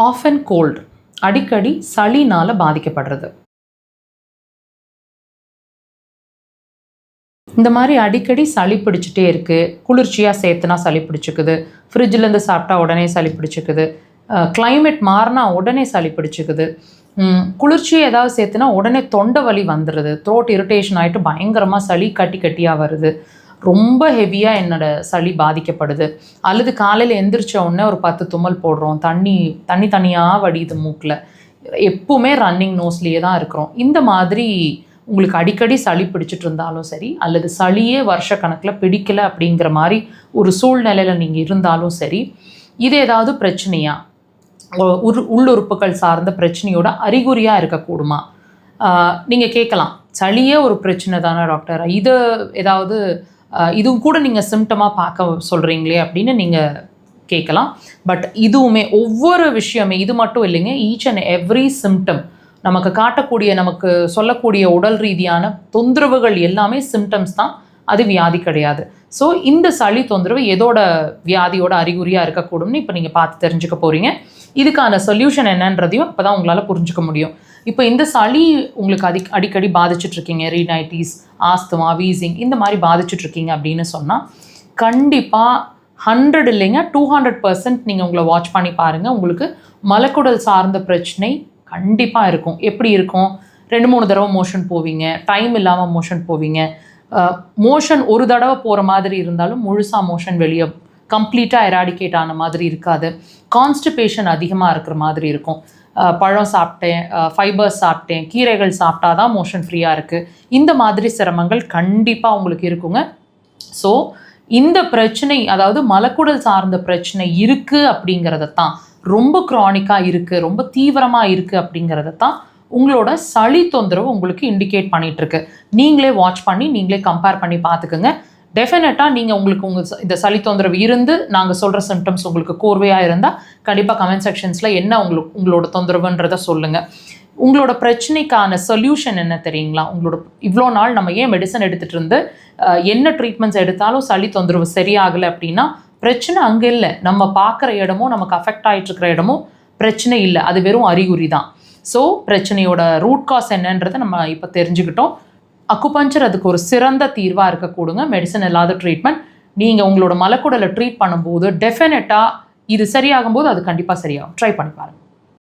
Of and gold, அடிக்கடி சளினால் பாதிக்கப்படுறது. இந்த மாதிரி அடிக்கடி சளி பிடிச்சிட்டே இருக்குது. குளிர்ச்சியாக சேர்த்துனா சளி பிடிச்சிக்குது, ஃப்ரிட்ஜிலேருந்து சாப்பிட்டா உடனே சளி பிடிச்சிக்குது, கிளைமேட் மாறினா உடனே சளி பிடிச்சிக்குது, குளிர்ச்சியை ஏதாவது சேர்த்துனா உடனே தொண்டை வலி வந்துடுது, த்ரோட் இரிட்டேஷன் ஆகிட்டு பயங்கரமாக சளி கட்டி கட்டியாக வருது, ரொம்ப ஹெவியாக என்னோடய சளி பாதிக்கப்படுது, அல்லது காலையில் எந்திரிச்ச உடனே ஒரு 10 தும்மல் போடுறோம், தண்ணியாக வடியுது மூக்கில், எப்பவுமே ரன்னிங் நோஸ்லேயே தான் இருக்கிறோம். இந்த மாதிரி உங்களுக்கு அடிக்கடி சளி பிடிச்சிட்டு இருந்தாலும் சரி, அல்லது சளியே வருஷக்கணக்கில் பிடிக்கலை அப்படிங்கிற மாதிரி ஒரு சூழ்நிலையில் நீங்கள் இருந்தாலும் சரி, இது ஏதாவது பிரச்சனையா, உள்ளுறுப்புகள் சார்ந்த பிரச்சனையோட அறிகுறியாக இருக்கக்கூடுமா? நீங்கள் கேட்கலாம், சளியே ஒரு பிரச்சனை தானே டாக்டர், இது ஏதாவது இதுவும் கூட நீங்கள் சிம்டமாக பார்க்க சொல்கிறீங்களே அப்படின்னு நீங்கள் கேட்கலாம். பட் இதுவுமே ஒவ்வொரு விஷயமே, இது மட்டும் இல்லைங்க, ஈச் அண்ட் எவ்ரி சிம்டம் நமக்கு காட்டக்கூடிய, நமக்கு சொல்லக்கூடிய உடல் ரீதியான தொந்தரவுகள் எல்லாமே சிம்டம்ஸ் தான், அது வியாதி கிடையாது. ஸோ இந்த சளி தொந்தரவு எதோட வியாதியோட அறிகுறியாக இருக்கக்கூடும்னு இப்போ நீங்கள் பார்த்து தெரிஞ்சுக்க போகிறீங்க. இதுக்கான சொல்யூஷன் என்னன்றதையும் அப்போ தான் உங்களால் புரிஞ்சுக்க முடியும். இப்போ இந்த சளி உங்களுக்கு அடிக்கடி பாதிச்சுட்ருக்கீங்க, ரீனைட்டிஸ், ஆஸ்துமா, வீசிங் இந்த மாதிரி பாதிச்சுட்ருக்கீங்க அப்படின்னு சொன்னால் கண்டிப்பாக 100 இல்லைங்க 200% நீங்கள் உங்களை வாட்ச் பண்ணி பாருங்கள். உங்களுக்கு மலக்குடல் சார்ந்த பிரச்சனை கண்டிப்பாக இருக்கும். எப்படி இருக்கும்? 2-3 தடவை மோஷன் போவீங்க, டைம் இல்லாமல் மோஷன் போவீங்க, மோஷன் ஒரு தடவை போகிற மாதிரி இருந்தாலும் முழுசாக மோஷன் வெளியே கம்ப்ளீட்டாக எராடிகேட் ஆன மாதிரி இருக்காது, கான்ஸ்டிபேஷன் அதிகமாக இருக்கிற மாதிரி இருக்கும், பழம் சாப்பிட்டேன், ஃபைபர்ஸ் சாப்பிட்டேன், கீரைகள் சாப்பிட்டா தான் மோஷன் ஃப்ரீயாக இருக்குது, இந்த மாதிரி சிரமங்கள் கண்டிப்பாக உங்களுக்கு இருக்குங்க. ஸோ இந்த பிரச்சனை, அதாவது மலக்குடல் சார்ந்த பிரச்சனை இருக்குது அப்படிங்கிறத தான், ரொம்ப க்ரானிக்காக இருக்குது, ரொம்ப தீவிரமாக இருக்குது அப்படிங்கிறத தான் உங்களோட சளி தொந்தரவு உங்களுக்கு இண்டிகேட் பண்ணிகிட்ருக்கு. நீங்களே வாட்ச் பண்ணி நீங்களே கம்பேர் பண்ணி பார்த்துக்குங்க. டெஃபினட்டாக நீங்கள் உங்களுக்கு இந்த சளி தொந்தரவு இருந்து நாங்கள் சொல்கிற சிம்டம்ஸ் உங்களுக்கு கோர்வையாக இருந்தால் கண்டிப்பாக கமெண்ட் செக்ஷன்ஸில் என்ன உங்களோட தொந்தரவுன்றதை சொல்லுங்கள். உங்களோட பிரச்சனைக்கான சொல்யூஷன் என்ன தெரியுங்களா? இவ்வளோ நாள் நம்ம ஏன் மெடிசன் எடுத்துகிட்டு இருந்து என்ன ட்ரீட்மெண்ட்ஸ் எடுத்தாலும் சளி தொந்தரவு சரியாகலை அப்படின்னா, பிரச்சனை அங்கே இல்லை, நம்ம பார்க்குற இடமும் நமக்கு அஃபெக்ட் ஆகிட்டுருக்கிற இடமும் பிரச்சனை இல்லை, அது வெறும் அறிகுறி தான். ஸோ பிரச்சனையோட ரூட் காஸ் என்னன்றதை நம்ம இப்போ தெரிஞ்சுக்கிட்டோம். அக்குபஞ்சர் அதுக்கு ஒரு சிறந்த தீர்வாக இருக்கக்கூடுங்க, மெடிசன் இல்லாத ட்ரீட்மெண்ட். நீங்கள் உங்களோட மலக்குடலை ட்ரீட் பண்ணும்போது டெஃபினட்டாக இது சரியாகும்போது அது கண்டிப்பாக சரியாகும். ட்ரை பண்ணி பாருங்கள்.